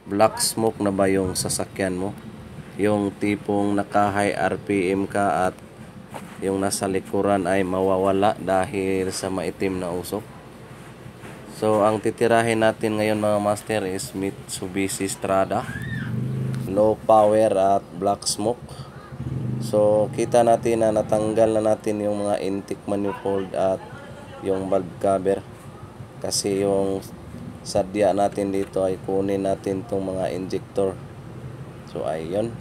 black smoke na ba yung sasakyan mo? Yung tipong naka-high RPM ka at yung nasa likuran ay mawawala dahil sa maitim na usok. So, ang titirahin natin ngayon mga master is Mitsubishi Strada, low power at black smoke. So, kita natin na natanggal na natin yung mga intake manifold at yung valve cover. Kasi yung sadya natin dito ay kunin natin itong mga injector. So, ayun.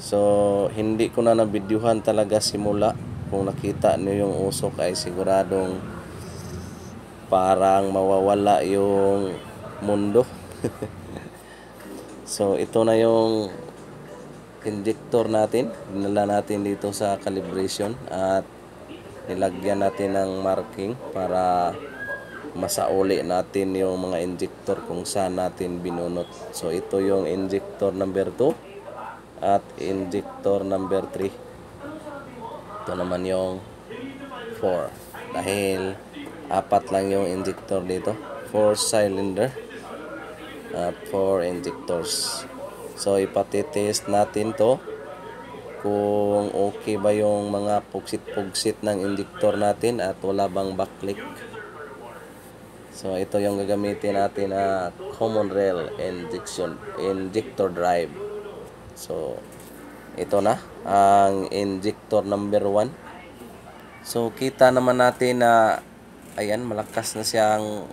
So, hindi ko na nabidyuhan talaga simula. Kung nakita niyo yung usok ay siguradong parang mawawala yung mundo. So, ito na yung injector natin. Dinala natin dito sa calibration at nilagyan natin ng marking para masauli natin yung mga injector kung saan natin binunot. So, ito yung injector number 2 at injector number 3. Ito naman yung 4. Dahil apat lang yung injector dito. 4 cylinder at 4 injectors. So, ipatitest natin to kung okay ba yung mga pugsit-pugsit ng injector natin at wala bang backlick. So, ito yung gagamitin natin na common rail injector drive. So, ito na ang injector number 1. So, kita naman natin na ayan, malakas na siyang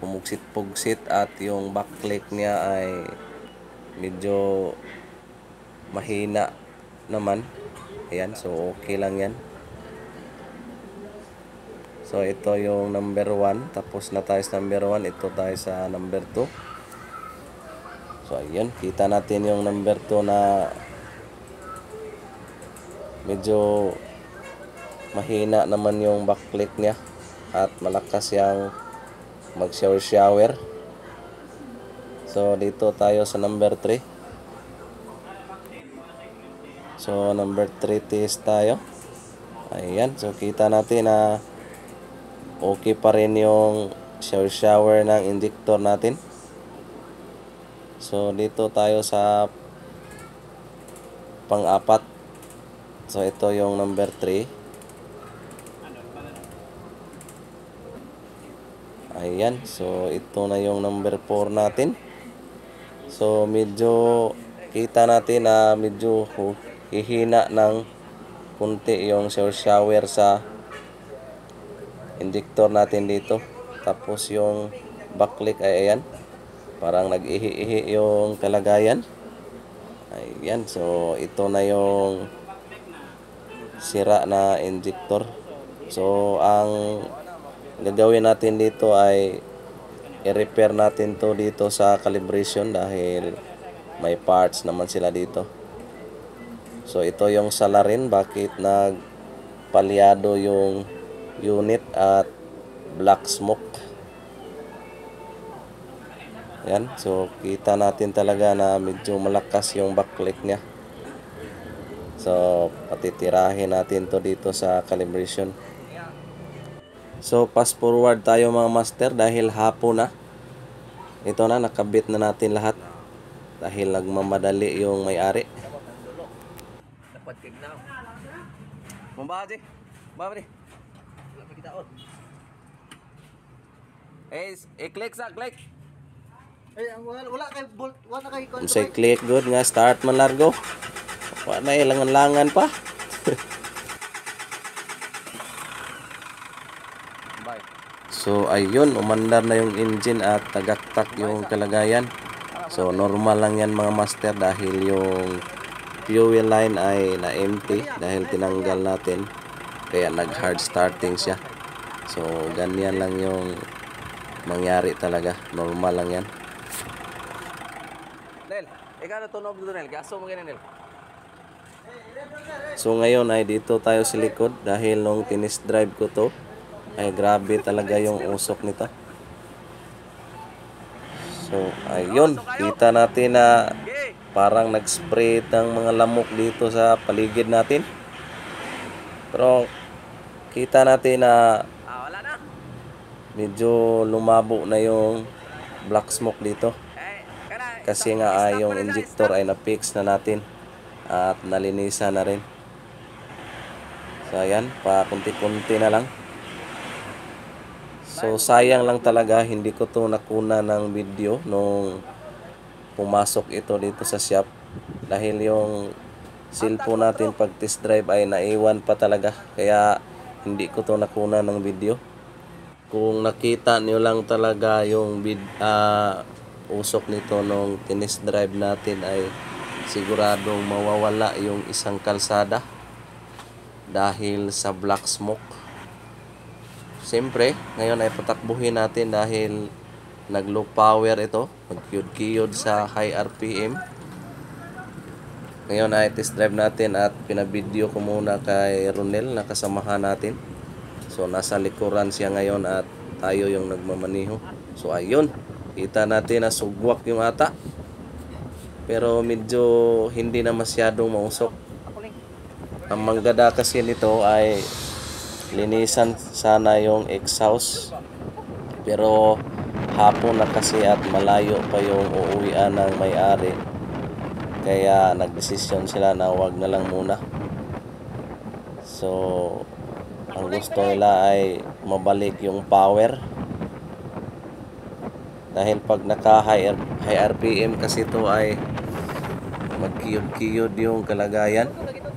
pumugsit-pugsit at yung backlick niya ay medyo mahina naman. Ayan, so okay lang yan. So, ito yung number 1. Tapos na tayo sa number 1. Ito tayo sa number 2. So, ayun. Kita natin yung number 2 na medyo mahina naman yung backlick niya. At malakas yung mag-shower. So, dito tayo sa number 3. So, number 3 test tayo. Ayan. So, kita natin na okay pa rin yung shower ng injector natin. So, dito tayo sa pang-apat. So, ito yung number 3. Ayan. So, ito na yung number 4 natin. So, medyo kita natin na medyo hihina ng kunti yung shower sa injector natin dito. Tapos yung backlick ay ayan, parang nag-ihi-ihi yung kalagayan. Ayan, so ito na yung sira na injector. So ang gagawin natin dito ay i-repair natin to dito sa calibration dahil may parts naman sila dito. So ito yung salarin bakit nagpalyado yung unit at black smoke. Yan, so kita natin talaga na medyo malakas yung backlick niya. So patitirahin natin to dito sa calibration. So fast forward tayo mga master dahil hapon na. Ito na, nakabit na natin lahat dahil nagmamadali yung may-ari. Dapat tignan. Mumbaji. Babri. I-click sa click. Wala kay bolt, wala kay Kung say click good nga start man largo. Wala na ilangan-langan pa. Bye. So ayun, umandar na yung engine at tagaktak yung kalagayan. So normal lang yan mga master dahil yung fuel line ay na-empty dahil tinanggal natin. Kaya nag-hard starting siya. So ganyan lang yung mangyari talaga. Normal lang yan. Nel, ikaw na tunog dito Nel. Gaso mo ganyan Nel. So ngayon ay dito tayo sa likod dahil nung tinest drive ko to ay grabe talaga yung usok nito. So ayun, kita natin na parang nag-spray ng mga lamok dito sa paligid natin. Pero kita natin na Wala na. medyo lumabo na yung black smoke dito. kasi nga yung injector ay na-fix na natin at nalinisan na rin. So ayan, pa kunti-kunti na lang. So sayang lang talaga hindi ko to nakuna ng video nung pumasok ito dito sa shop, dahil yung cellphone natin pag test drive ay naiwan pa talaga, kaya hindi ko to nakuna ng video. Kung nakita niyo lang talaga yung usok nito nung test drive natin, ay siguradong mawawala yung isang kalsada dahil sa black smoke. Siyempre, ngayon ay patakbuhin natin dahil nag-low power ito, magkiyod-kiyod sa high RPM. Ngayon ay test drive natin at pinabideo ko muna kay Ronel na kasamahan natin. So nasa likuran siya ngayon at tayo yung nagmamaniho. So ayun, kita natin na sugwak yung ata, pero medyo hindi na masyadong mausok. Ang manggada kasi nito ay linisan sana yung exhaust, pero hapon na kasi at malayo pa yung uuwian ng may-ari, kaya nagdesisyon sila na wag na lang muna. So ang gusto nila ay mabalik yung power, dahil pag naka high RPM kasi ito ay magkiyod-kiyod yung kalagayan.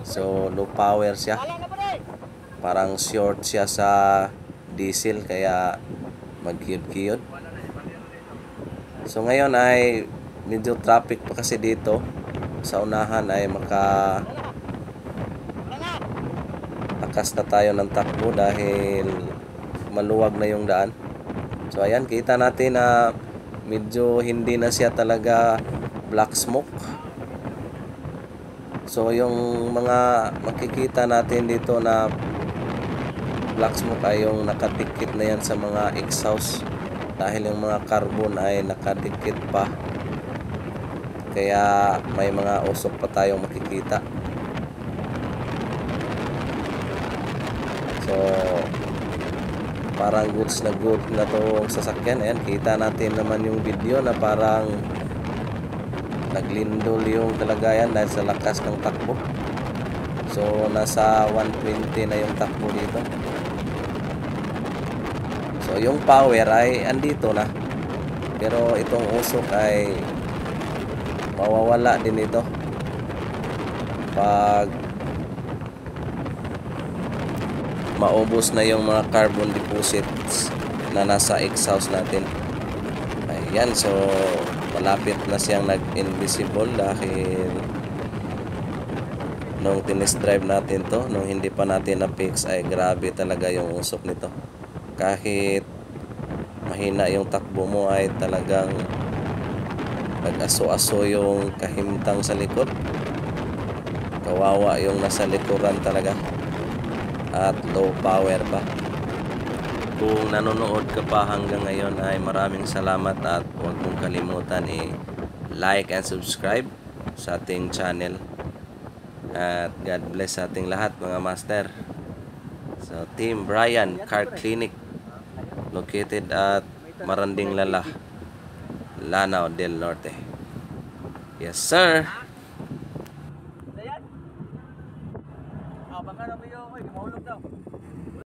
So low power siya, parang short siya sa diesel, kaya magkiyod-kiyod. So ngayon ay medyo traffic pa kasi dito sa unahan, ay lakas na tayo ng takbo dahil maluwag na yung daan. So ayan, kita natin na medyo hindi na siya talaga black smoke. So yung mga makikita natin dito na black smoke ay yung nakadikit na yan sa mga exhaust, dahil yung mga carbon ay nakadikit pa, kaya may mga usok pa tayong makikita. So parang goods na good na to sasakyan. Ayan, kita natin naman yung video na parang naglindol yung kalagayan dahil sa lakas ng takbo. So nasa 120 na yung takbo dito. So yung power ay andito na, pero itong usok ay mawawala din ito pag maubos na yung mga carbon deposits na nasa exhaust natin. Ayan, so malapit na siyang nag-invisible dahil nung tinest drive natin to, nung hindi pa natin na-fix, ay grabe talaga yung usok nito. Kahit mahina yung takbo mo ay talagang nag-aso-aso yung kahimtang sa likod. Kawawa yung nasa likuran talaga, at low power pa. Kung nanonood ka pa hanggang ngayon ay maraming salamat, at huwag mong kalimutan like and subscribe sa ating channel. At God bless sa ating lahat mga master. So Team Brian Car Clinic, located at Maranding Lala, Lanao del Norte. Yes sir.